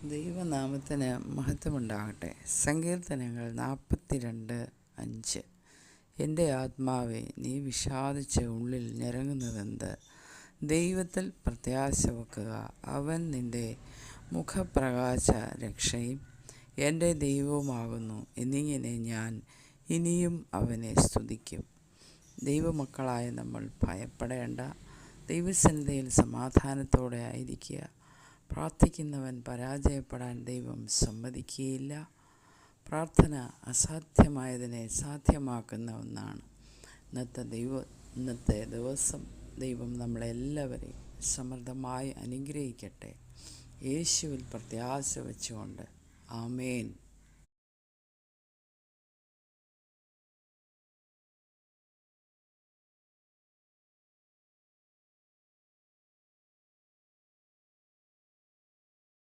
ദൈവനാമത്തിന് മഹത്വമുണ്ടാകട്ടെ. സങ്കീർത്തനങ്ങൾ 42:5. എൻ്റെ ആത്മാവെ, നീ വിഷാദിച്ച് ഉള്ളിൽ ഞരങ്ങുന്നതെന്ത്? ദൈവത്തിൽ പ്രത്യാശ വെക്കുക. അവൻ നിൻ്റെ മുഖപ്രകാശ രക്ഷയും എൻ്റെ ദൈവവുമാകുന്നു. എന്നിങ്ങനെ ഞാൻ ഇനിയും അവനെ സ്തുതിക്കും. ദൈവമക്കളായ നമ്മൾ ഭയപ്പെടേണ്ട. ദൈവസന്നിധിയിൽ സമാധാനത്തോടെ ആയിരിക്കുക. പ്രാർത്ഥിക്കുന്നവൻ പരാജയപ്പെടാൻ ദൈവം സമ്മതിക്കുകയില്ല. പ്രാർത്ഥന അസാധ്യമായതിനെ സാധ്യമാക്കുന്ന ഒന്നാണ്. ഇന്നത്തെ ദിവസം ദൈവം നമ്മളെല്ലാവരെയും സമൃദ്ധമായി അനുഗ്രഹിക്കട്ടെ. യേശുവിൽ പ്രത്യാശ വെച്ചുകൊണ്ട് ആമേൻ.